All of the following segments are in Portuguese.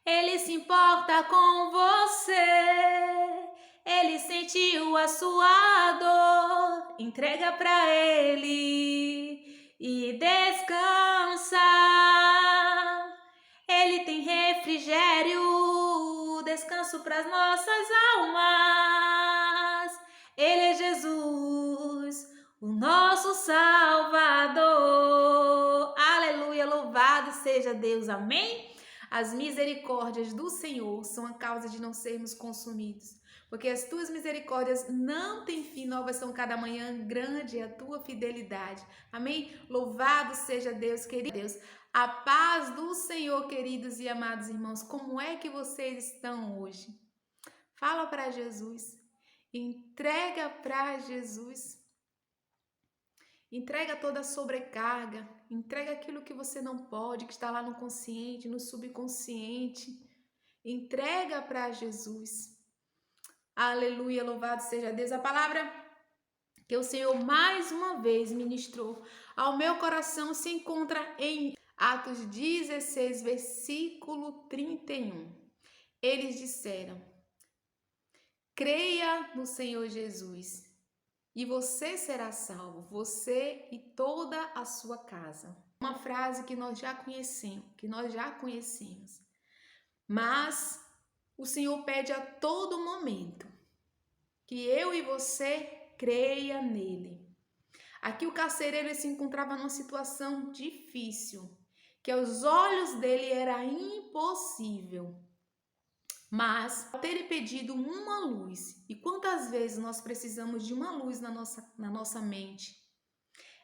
Ele se importa com você. Ele sentiu a sua dor. Entrega pra ele e descansa. Ele tem refrigério, descanso pras nossas almas. Ele é Jesus, o nosso Salvador. Aleluia, louvado seja Deus, amém? As misericórdias do Senhor são a causa de não sermos consumidos, porque as tuas misericórdias não têm fim, novas são cada manhã, grande é a tua fidelidade, amém? Louvado seja Deus, querido Deus. A paz do Senhor, queridos e amados irmãos, como é que vocês estão hoje? Fala para Jesus, entrega para Jesus. Entrega toda a sobrecarga, entrega aquilo que você não pode, que está lá no consciente, no subconsciente. Entrega para Jesus. Aleluia, louvado seja Deus. A palavra que o Senhor mais uma vez ministrou ao meu coração se encontra em Atos 16, versículo 31. Eles disseram: creia no Senhor Jesus e você será salvo, você e toda a sua casa. Uma frase que nós já conhecemos, mas o Senhor pede a todo momento que eu e você creia nele. Aqui o carcereiro se encontrava numa situação difícil, que aos olhos dele era impossível. Mas ter pedido uma luz, e quantas vezes nós precisamos de uma luz na nossa mente?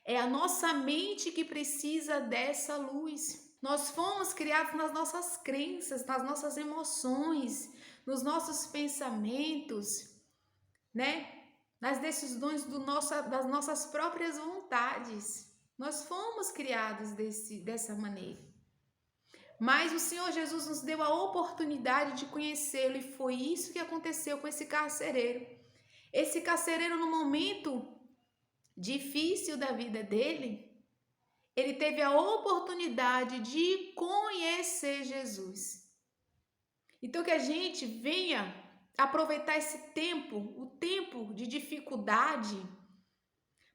É a nossa mente que precisa dessa luz. Nós fomos criados nas nossas crenças, nas nossas emoções, nos nossos pensamentos, né? Nas decisões das nossas próprias vontades. Nós fomos criados dessa maneira. Mas o Senhor Jesus nos deu a oportunidade de conhecê-lo e foi isso que aconteceu com esse carcereiro. Esse carcereiro, no momento difícil da vida dele, ele teve a oportunidade de conhecer Jesus. Então que a gente venha aproveitar esse tempo, o tempo de dificuldade,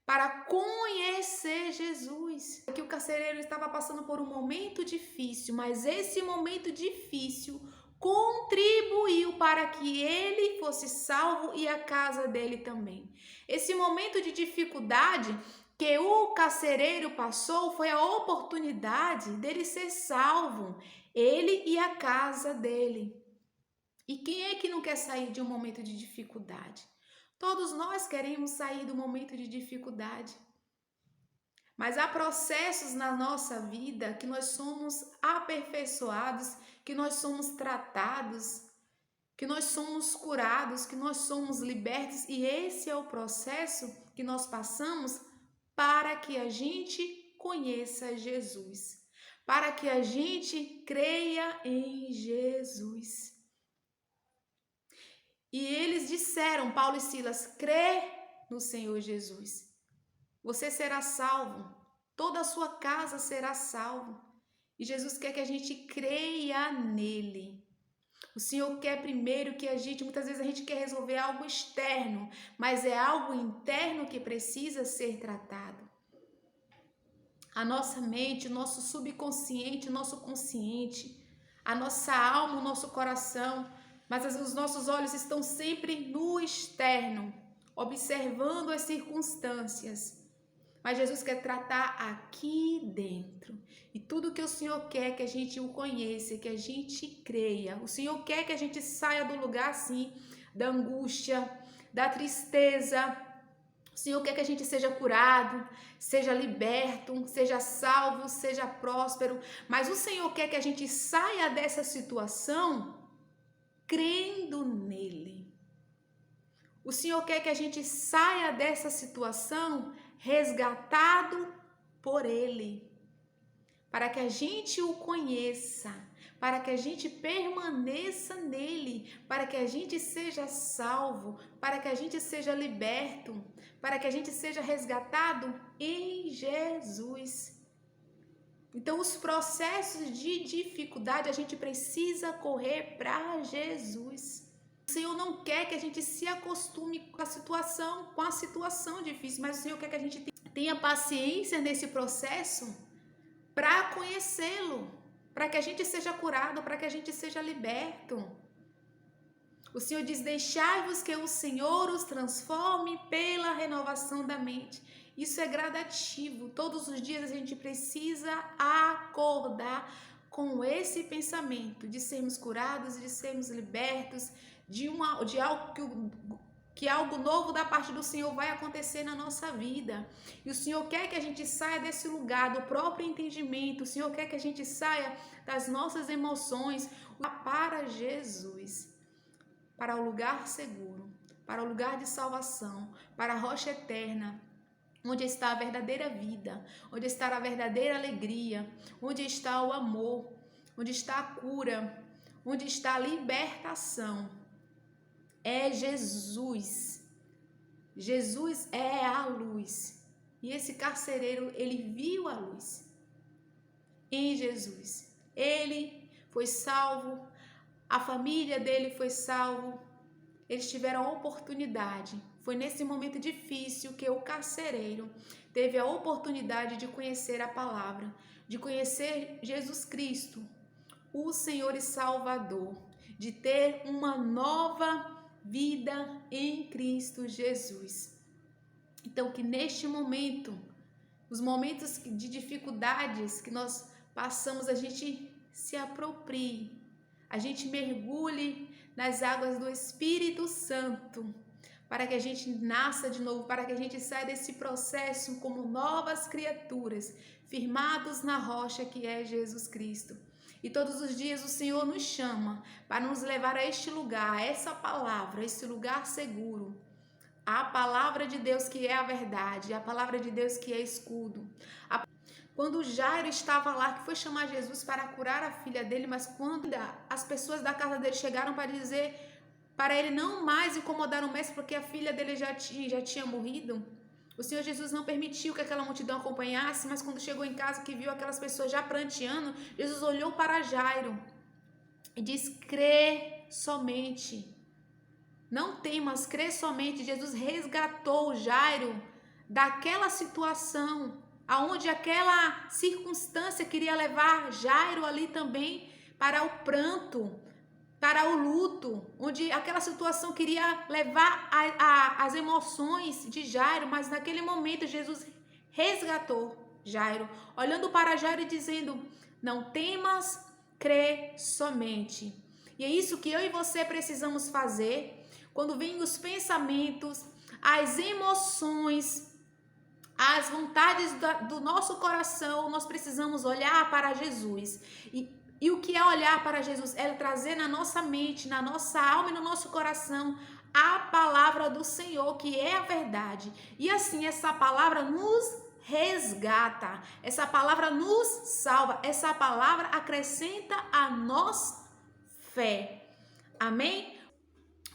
para conhecer Jesus. Que o carcereiro estava passando por um momento difícil, mas esse momento difícil contribuiu para que ele fosse salvo e a casa dele também. Esse momento de dificuldade que o carcereiro passou foi a oportunidade dele ser salvo, ele e a casa dele. E quem é que não quer sair de um momento de dificuldade? Todos nós queremos sair do momento de dificuldade. Mas há processos na nossa vida que nós somos aperfeiçoados, que nós somos tratados, que nós somos curados, que nós somos libertos. E esse é o processo que nós passamos para que a gente conheça Jesus, para que a gente creia em Jesus. E eles disseram, Paulo e Silas, crê no Senhor Jesus. Você será salvo, toda a sua casa será salvo. E Jesus quer que a gente creia nele. O Senhor quer primeiro que muitas vezes a gente quer resolver algo externo, mas é algo interno que precisa ser tratado. A nossa mente, o nosso subconsciente, o nosso consciente, a nossa alma, o nosso coração, mas os nossos olhos estão sempre no externo, observando as circunstâncias. Mas Jesus quer tratar aqui dentro. E tudo que o Senhor quer é que a gente o conheça, que a gente creia. O Senhor quer que a gente saia do lugar assim, da angústia, da tristeza. O Senhor quer que a gente seja curado, seja liberto, seja salvo, seja próspero. Mas o Senhor quer que a gente saia dessa situação crendo nele. O Senhor quer que a gente saia dessa situação resgatado por ele, para que a gente o conheça, para que a gente permaneça nele, para que a gente seja salvo, para que a gente seja liberto, para que a gente seja resgatado em Jesus. Então, os processos de dificuldade, a gente precisa correr para Jesus. O Senhor não quer que a gente se acostume com a situação difícil, mas o Senhor quer que a gente tenha paciência nesse processo para conhecê-lo, para que a gente seja curado, para que a gente seja liberto. O Senhor diz: deixai-vos que o Senhor os transforme pela renovação da mente. Isso é gradativo. Todos os dias a gente precisa acordar com esse pensamento de sermos curados, de sermos libertos, de algo que algo novo da parte do Senhor vai acontecer na nossa vida. E o Senhor quer que a gente saia desse lugar do próprio entendimento. O Senhor quer que a gente saia das nossas emoções para Jesus, para o lugar seguro, para o lugar de salvação, para a rocha eterna, onde está a verdadeira vida, onde está a verdadeira alegria, onde está o amor, onde está a cura, onde está a libertação. É Jesus. Jesus é a luz. E esse carcereiro, ele viu a luz em Jesus. Ele foi salvo, a família dele foi salvo. Eles tiveram a oportunidade. Foi nesse momento difícil que o carcereiro teve a oportunidade de conhecer a palavra, de conhecer Jesus Cristo, o Senhor e Salvador, de ter uma nova vida em Cristo Jesus. Então, que neste momento, os momentos de dificuldades que nós passamos, a gente se aproprie, a gente mergulhe nas águas do Espírito Santo, para que a gente nasça de novo, para que a gente saia desse processo como novas criaturas, firmados na rocha que é Jesus Cristo. E todos os dias o Senhor nos chama para nos levar a este lugar, a essa palavra, a esse lugar seguro. A palavra de Deus que é a verdade, a palavra de Deus que é escudo. Quando Jairo estava lá, que foi chamar Jesus para curar a filha dele, mas quando as pessoas da casa dele chegaram para dizer para ele não mais incomodar o mestre, porque a filha dele já tinha morrido, o Senhor Jesus não permitiu que aquela multidão acompanhasse, mas quando chegou em casa, que viu aquelas pessoas já pranteando, Jesus olhou para Jairo e disse: crê somente. Não temas, crê somente. Jesus resgatou Jairo daquela situação, aonde aquela circunstância queria levar Jairo ali também para o pranto, para o luto, onde aquela situação queria levar as emoções de Jairo, mas naquele momento Jesus resgatou Jairo, olhando para Jairo e dizendo: não temas, crê somente. E é isso que eu e você precisamos fazer quando vêm os pensamentos, as emoções, as vontades do nosso coração. Nós precisamos olhar para Jesus. E o que é olhar para Jesus? É trazer na nossa mente, na nossa alma e no nosso coração a palavra do Senhor, que é a verdade. E assim, essa palavra nos resgata, essa palavra nos salva, essa palavra acrescenta a nós fé. Amém?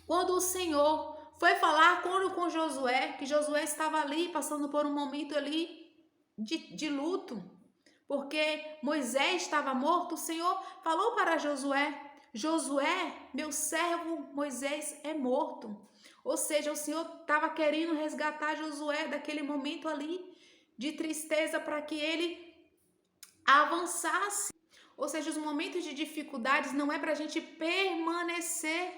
Quando o Senhor foi falar com Josué, que Josué estava ali passando por um momento ali de luto, porque Moisés estava morto, o Senhor falou para Josué: Josué, meu servo Moisés é morto. Ou seja, o Senhor estava querendo resgatar Josué daquele momento ali de tristeza para que ele avançasse. Ou seja, os momentos de dificuldades não é para a gente permanecer,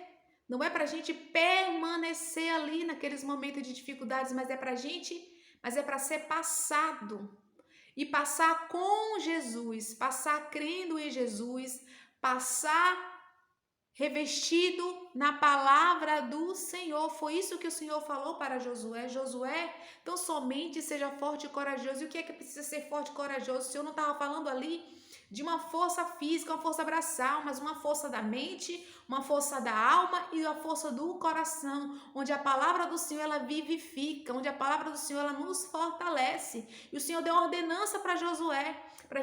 não é para a gente permanecer ali naqueles momentos de dificuldades, mas é para ser passado. E passar com Jesus, passar crendo em Jesus, passar revestido na palavra do Senhor. Foi isso que o Senhor falou para Josué. Josué, então somente seja forte e corajoso. E o que é que precisa ser forte e corajoso? O Senhor não estava falando ali de uma força física, uma força braçal, mas uma força da mente, uma força da alma e uma força do coração, onde a palavra do Senhor ela vivifica, onde a palavra do Senhor ela nos fortalece. E o Senhor deu ordenança para Josué, para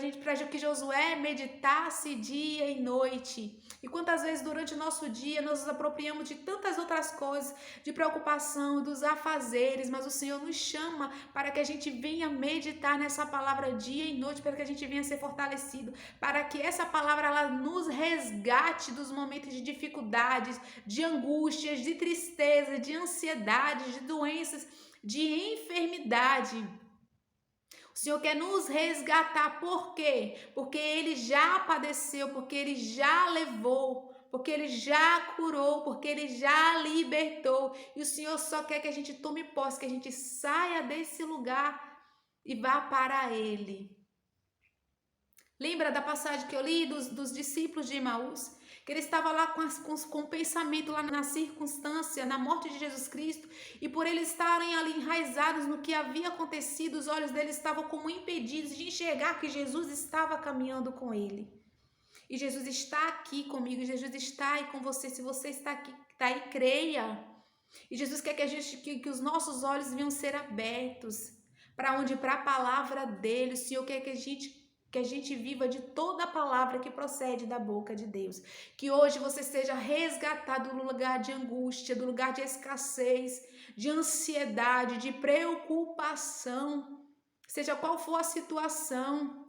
que Josué meditasse dia e noite. E quantas vezes durante o nosso dia nós apropriamos de tantas outras coisas, de preocupação, dos afazeres, mas o Senhor nos chama para que a gente venha meditar nessa palavra dia e noite, para que a gente venha ser fortalecido, para que essa palavra ela nos resgate dos momentos de dificuldades, de angústias, de tristeza, de ansiedade, de doenças, de enfermidade. O Senhor quer nos resgatar, por quê? Porque Ele já padeceu, porque Ele já levou, porque Ele já curou, porque Ele já libertou. E o Senhor só quer que a gente tome posse, que a gente saia desse lugar e vá para Ele. Lembra da passagem que eu li dos discípulos de Emaús? Que ele estava lá com o pensamento lá na circunstância, na morte de Jesus Cristo, e por eles estarem ali enraizados no que havia acontecido, os olhos deles estavam como impedidos de enxergar que Jesus estava caminhando com ele. E Jesus está aqui comigo, Jesus está aí com você. Se você está aqui, está aí, creia. E Jesus quer que os nossos olhos venham ser abertos. Para onde? Para a palavra dele. O Senhor quer que a gente viva de toda a palavra que procede da boca de Deus. Que hoje você seja resgatado do lugar de angústia, do lugar de escassez, de ansiedade, de preocupação, seja qual for a situação.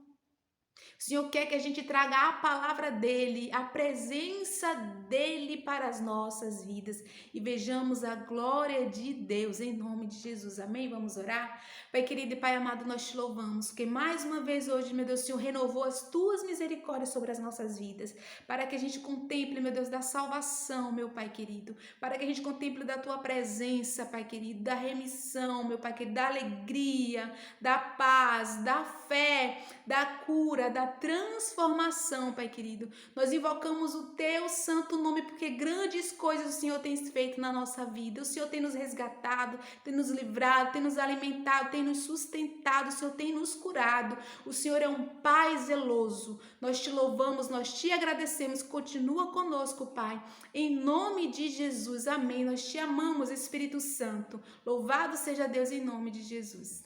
O Senhor quer que a gente traga a palavra dele, a presença dele para as nossas vidas e vejamos a glória de Deus em nome de Jesus. Amém? Vamos orar? Pai querido e Pai amado, nós te louvamos, porque mais uma vez hoje, meu Deus, o Senhor renovou as tuas misericórdias sobre as nossas vidas, para que a gente contemple, meu Deus, da salvação, meu Pai querido, para que a gente contemple da tua presença, Pai querido, da remissão, meu Pai querido, da alegria, da paz, da fé, da cura, da transformação, Pai querido. Nós invocamos o teu santo nome, porque grandes coisas o Senhor tem feito na nossa vida. O Senhor tem nos resgatado, tem nos livrado, tem nos alimentado, tem nos sustentado, o Senhor tem nos curado. O Senhor é um Pai zeloso. Nós te louvamos, nós te agradecemos. Continua conosco, Pai. Em nome de Jesus, amém. Nós te amamos, Espírito Santo. Louvado seja Deus em nome de Jesus.